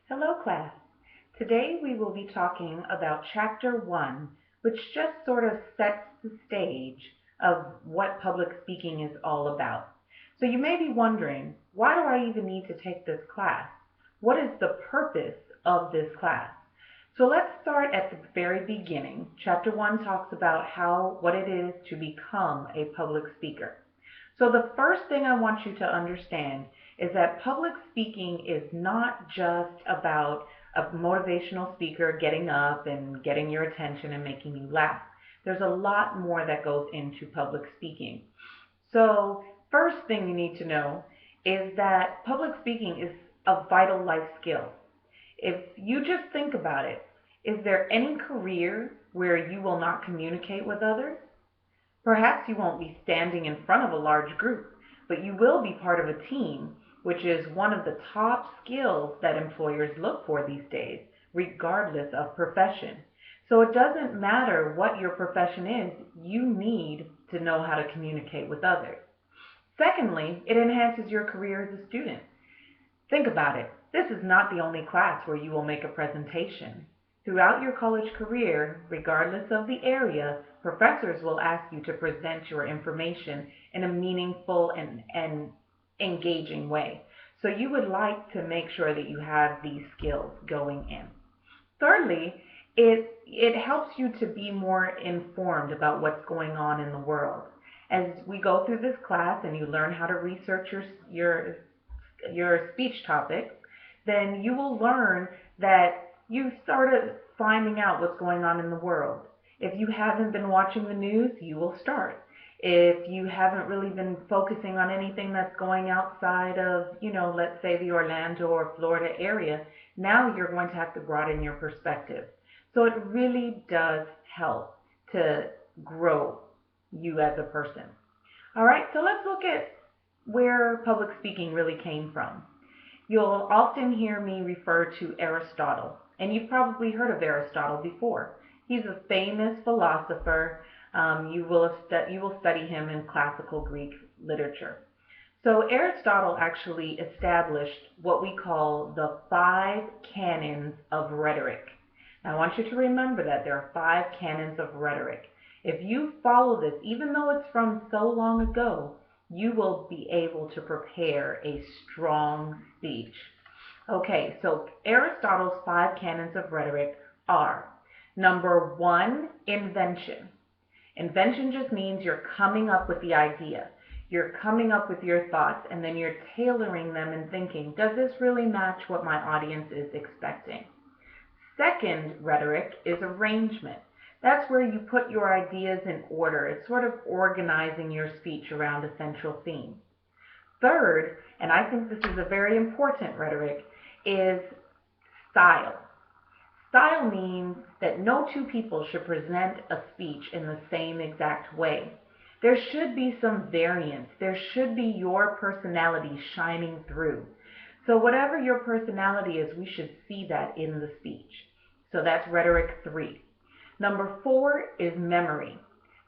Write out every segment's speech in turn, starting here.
Hello, class. Today we will be talking about Chapter 1, which just sort of sets the stage of what public speaking is all about. So you may be wondering, why do I even need to take this class? What is the purpose of this class? So let's start at the very beginning. Chapter 1 talks about what it is to become a public speaker. So the first thing I want you to understand is that public speaking is not just about a motivational speaker getting up and getting your attention and making you laugh. There's a lot more that goes into public speaking. So first thing you need to know is that public speaking is a vital life skill. If you just think about it, is there any career where you will not communicate with others? Perhaps you won't be standing in front of a large group, but you will be part of a team, which is one of the top skills that employers look for these days, regardless of profession. So it doesn't matter what your profession is, you need to know how to communicate with others. Secondly, it enhances your career as a student. Think about it. This is not the only class where you will make a presentation. Throughout your college career, regardless of the area, professors will ask you to present your information in a meaningful and engaging way. So you would like to make sure that you have these skills going in. Thirdly, it helps you to be more informed about what's going on in the world. As we go through this class and you learn how to research your speech topic, then you will learn that you started finding out what's going on in the world. If you haven't been watching the news, you will start. If you haven't really been focusing on anything that's going outside of, let's say the Orlando or Florida area, now you're going to have to broaden your perspective. So it really does help to grow you as a person. All right, so let's look at where public speaking really came from. You'll often hear me refer to Aristotle, and you've probably heard of Aristotle before. He's a famous philosopher. You will study him in classical Greek literature. So Aristotle actually established what we call the five canons of rhetoric. Now, I want you to remember that there are five canons of rhetoric. If you follow this, even though it's from so long ago, you will be able to prepare a strong speech. Okay, so Aristotle's five canons of rhetoric are: number one, invention. Invention just means you're coming up with the idea. You're coming up with your thoughts, and then you're tailoring them and thinking, does this really match what my audience is expecting? Second rhetoric is arrangement. That's where you put your ideas in order. It's sort of organizing your speech around a central theme. Third, and I think this is a very important rhetoric, is style. Style means that no two people should present a speech in the same exact way. There should be some variance. There should be your personality shining through. So whatever your personality is, we should see that in the speech. So that's rhetoric 3. Number 4 is memory.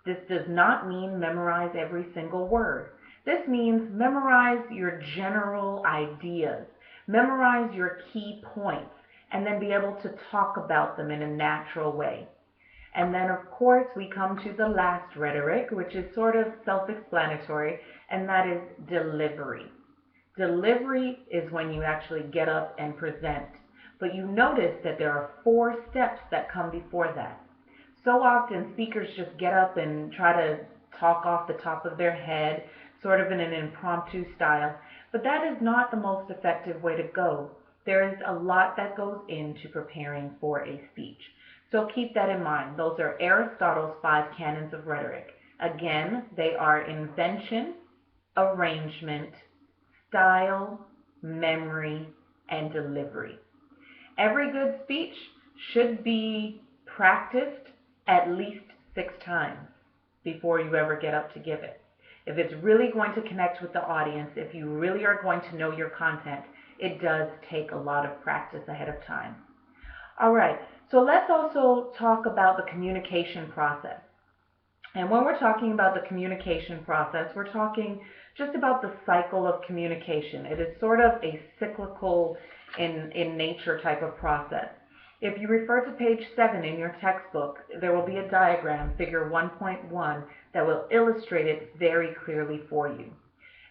This does not mean memorize every single word. This means memorize your general ideas, memorize your key points, and then be able to talk about them in a natural way. And then, of course, we come to the last rhetoric, which is sort of self-explanatory, and that is delivery. Delivery is when you actually get up and present. But you notice that there are 4 steps that come before that. So often speakers just get up and try to talk off the top of their head, sort of in an impromptu style, but that is not the most effective way to go. There is a lot that goes into preparing for a speech. So keep that in mind. Those are Aristotle's 5 canons of rhetoric. Again, they are invention, arrangement, style, memory, and delivery. Every good speech should be practiced at least 6 times before you ever get up to give it. If it's really going to connect with the audience, if you really are going to know your content, it does take a lot of practice ahead of time. All right, so let's also talk about the communication process. And when we're talking about the communication process, we're talking just about the cycle of communication. It is sort of a cyclical in nature type of process. If you refer to page 7 in your textbook, there will be a diagram, figure 1.1, that will illustrate it very clearly for you.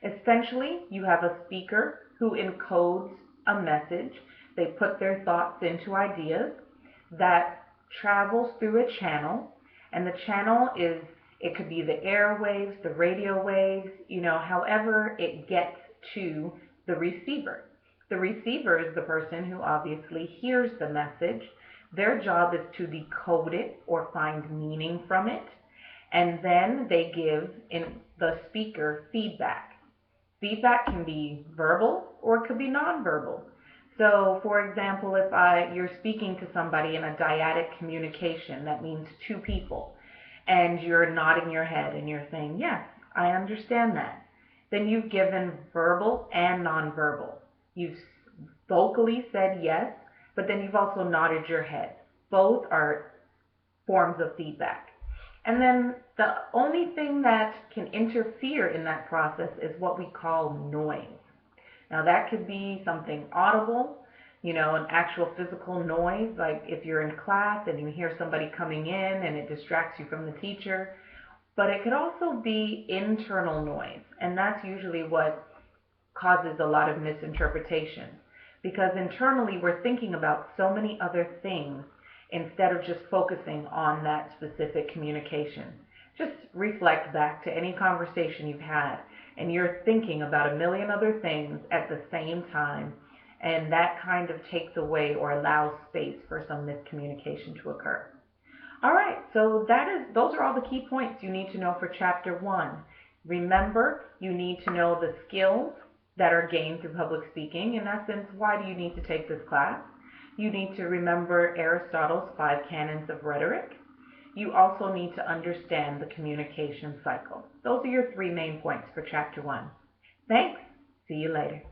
Essentially, you have a speaker who encodes a message. They put their thoughts into ideas that travels through a channel, and the channel is, it could be the airwaves, the radio waves, however it gets to the receiver. The receiver is the person who obviously hears the message. Their job is to decode it or find meaning from it, and then they give in the speaker feedback. Feedback can be verbal or it could be nonverbal. So, for example, if you're speaking to somebody in a dyadic communication, that means two people, and you're nodding your head and you're saying, yes, I understand that. Then you've given verbal and nonverbal. You've vocally said yes, but then you've also nodded your head. Both are forms of feedback. And then the only thing that can interfere in that process is what we call noise. Now that could be something audible, an actual physical noise, like if you're in class and you hear somebody coming in and it distracts you from the teacher. But it could also be internal noise, and that's usually what causes a lot of misinterpretation. Because internally we're thinking about so many other things instead of just focusing on that specific communication. Just reflect back to any conversation you've had, and you're thinking about a million other things at the same time, and that kind of takes away or allows space for some miscommunication to occur. All right, so those are all the key points you need to know for Chapter 1. Remember, you need to know the skills that are gained through public speaking. In essence, why do you need to take this class? You need to remember Aristotle's 5 canons of rhetoric. You also need to understand the communication cycle. Those are your 3 main points for Chapter 1. Thanks. See you later.